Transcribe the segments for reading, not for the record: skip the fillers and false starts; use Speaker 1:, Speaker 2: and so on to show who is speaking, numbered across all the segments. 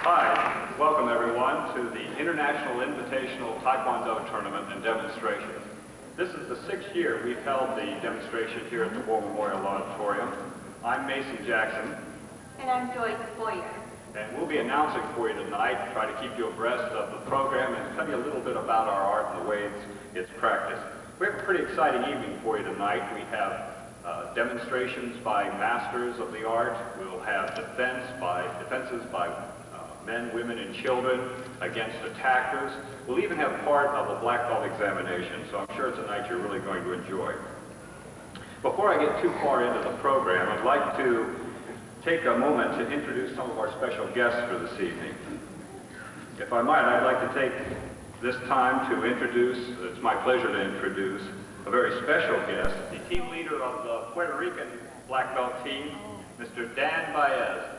Speaker 1: Hi, welcome everyone to the International Invitational Taekwondo Tournament and Demonstration. This is the 6th year we've held the demonstration here at the War Memorial Auditorium. I'm Mason Jackson.
Speaker 2: And I'm Joyce Boyer.
Speaker 1: And we'll be announcing for you tonight, try to keep you abreast of the program and tell you a little bit about our art and the way it's practiced. We have a pretty exciting evening for you tonight. We have demonstrations by masters of the art. We'll have defenses by men, women, and children against attackers. We'll even have part of a black belt examination, so I'm sure it's a night you're really going to enjoy. Before I get too far into the program, I'd like to take a moment to introduce some of our special guests for this evening. If I might, I'd like to take this time to introduce, it's my pleasure to introduce, a very special guest, the team leader of the Puerto Rican black belt team, Mr. Dan Baez.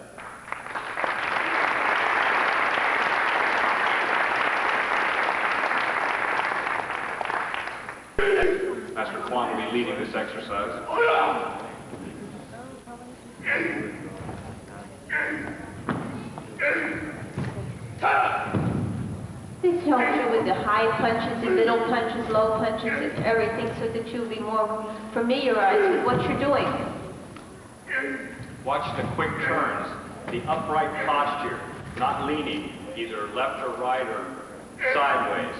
Speaker 1: Master Taekwon will be leading this exercise.
Speaker 2: This helps you with the high punches, the middle punches, low punches, and everything so that you'll be more familiarized with what you're doing.
Speaker 1: Watch the quick turns, the upright posture, not leaning either left or right or sideways.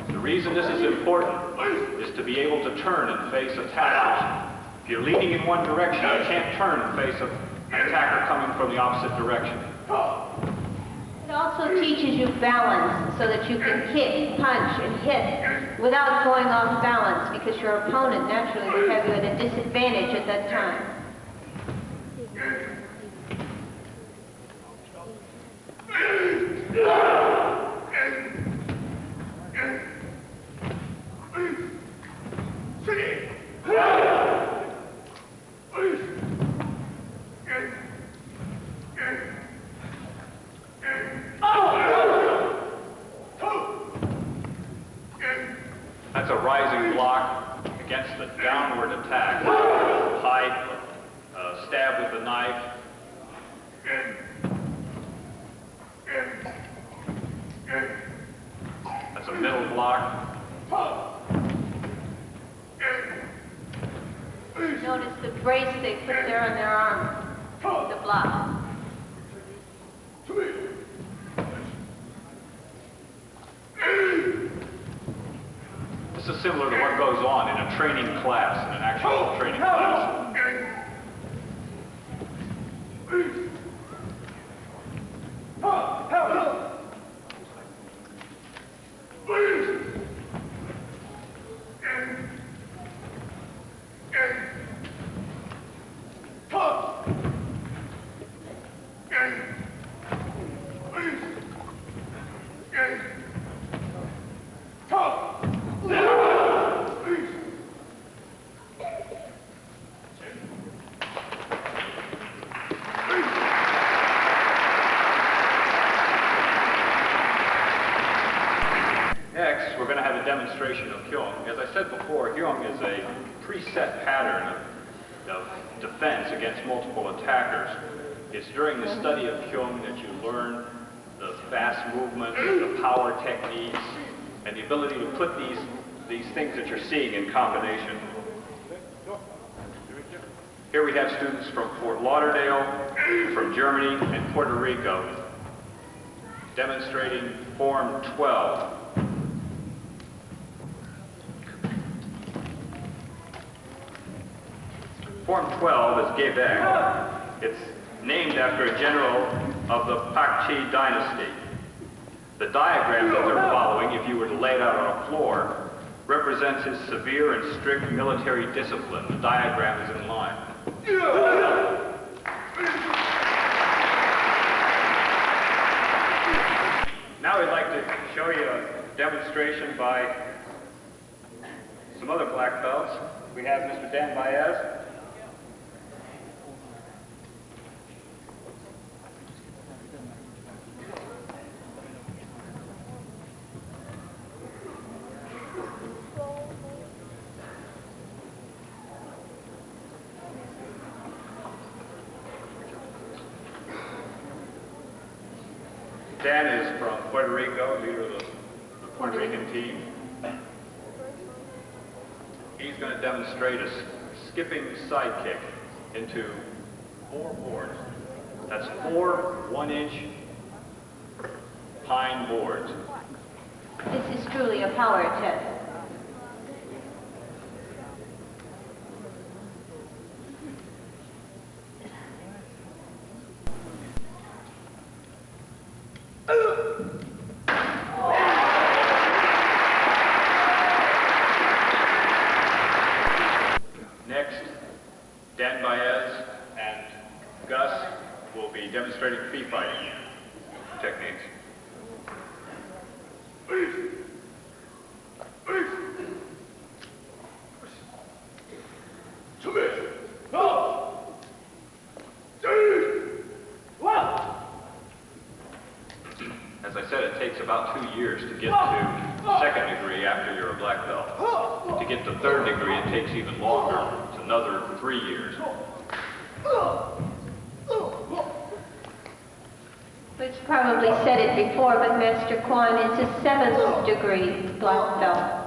Speaker 1: The reason this is important is to be able to turn and face attackers. If you're leaning in one direction, you can't turn and face an attacker coming from the opposite direction.
Speaker 2: It also teaches you balance so that you can kick, punch, and hit without going off balance, because your opponent naturally would have you at a disadvantage at that time.
Speaker 1: That's a rising block against the downward attack. High stab with the knife. That's a middle block.
Speaker 2: Notice the brace they put there on their arm, the block.
Speaker 1: This is similar to what goes on in a training class, in an actual training class. Next, we're going to have a demonstration of Hyung. As I said before, Hyung is a preset pattern of defense against multiple attackers. It's during the study of Hyung that you learn the fast movement, the power techniques, and the ability to put these things that you're seeing in combination. Here we have students from Fort Lauderdale, from Germany, and Puerto Rico, demonstrating Form 12. Form 12 is Gebek. It's named after a general of the Pakchi dynasty. The diagram that they're following, if you were to lay it out on a floor, represents his severe and strict military discipline. The diagram is in line. Now we'd like to show you a demonstration by some other black belts. We have Mr. Dan Baez. Dan is from Puerto Rico, leader of the Puerto Rican team. He's going to demonstrate a skipping side kick into 4 boards. That's 4 1-inch pine boards.
Speaker 2: This is truly a power test.
Speaker 1: Next, Dan Baez and Gus will be demonstrating free fighting techniques. As I said, it takes about 2 years to get to second degree after you're a black belt. To get to third degree, it takes even longer. It's another 3 years.
Speaker 2: We've probably said it before, but Master Kwon is a 7th degree black belt.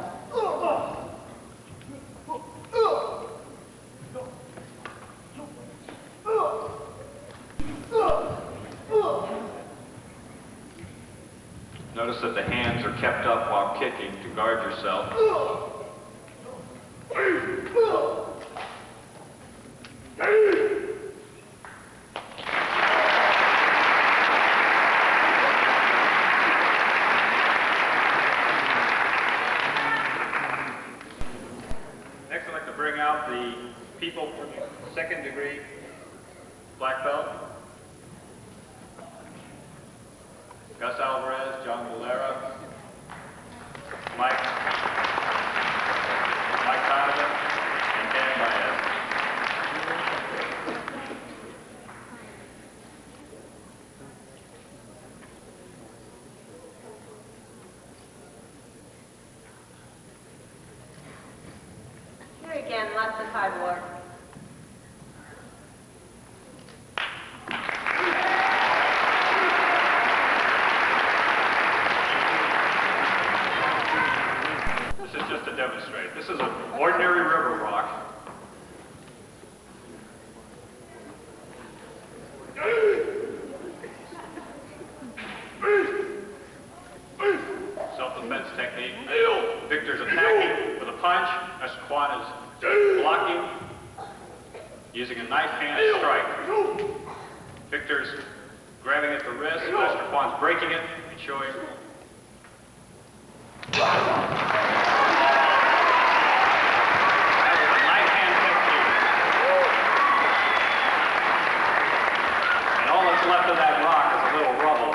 Speaker 1: Notice that the hands are kept up while kicking to guard yourself. Next, I'd like to bring out the people from second degree black belt. Gus Alvarez, John Valera, Mike Donovan, and Dan Baez.
Speaker 2: Here again, lots of hard work.
Speaker 1: This is just to demonstrate. This is an ordinary river rock. Self-defense technique. Victor's attacking with a punch. Master Kwon is blocking using a knife hand strike. Victor's grabbing at the wrist. Master Kwon's breaking it and showing. Left of that rock is a little rubble.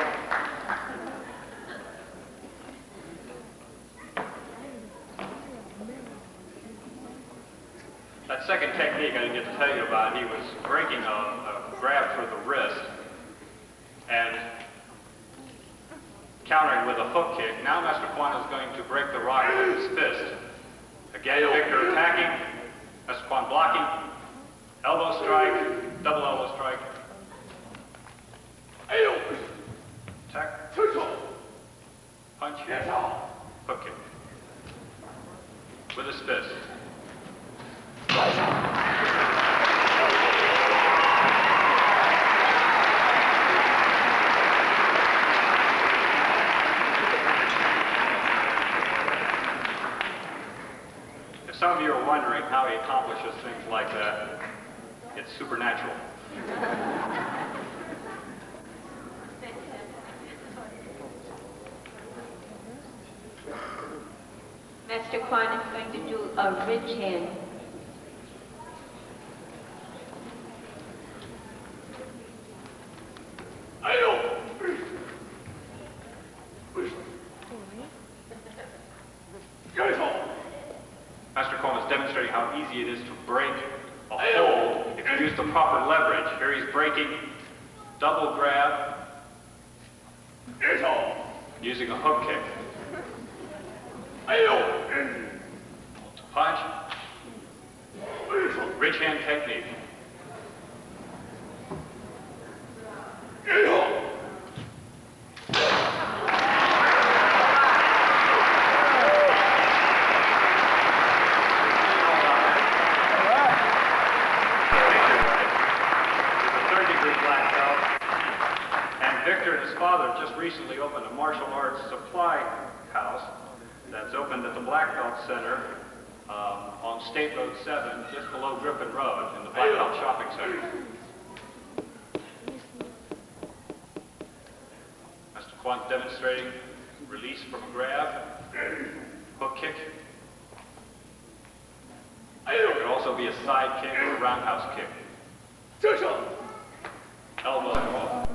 Speaker 1: That second technique I didn't get to tell you about, he was breaking a grab for the wrist and countering with a hook kick. Now Master Kwon is going to break the rock with his fist. Again, Victor attacking, Master Kwon blocking, elbow strike, double elbow strike. Attack, punch, hook kick with his fist. If some of you are wondering how he accomplishes things like that, it's supernatural.
Speaker 2: Master Kwon is going to do a ridge hand.
Speaker 1: Master Kwon is demonstrating how easy it is to break a hold if you use the proper leverage. Here he's breaking, double grab, using a hook kick. Punch, ridge hand technique. blue black belt. And Victor and his father just recently opened a martial arts supply house that's opened at the Black Belt Center on State Road 7, just below Griffin Road in the Black Belt Shopping Center. Mr. Kwon's demonstrating release from a grab, hook kick. It could also be a side kick or a roundhouse kick. Elbow off.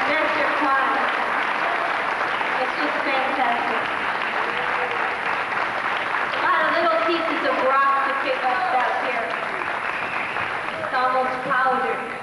Speaker 2: Master Kwon. It's just fantastic. A lot of little pieces of rock to pick up out here. It's almost powdered.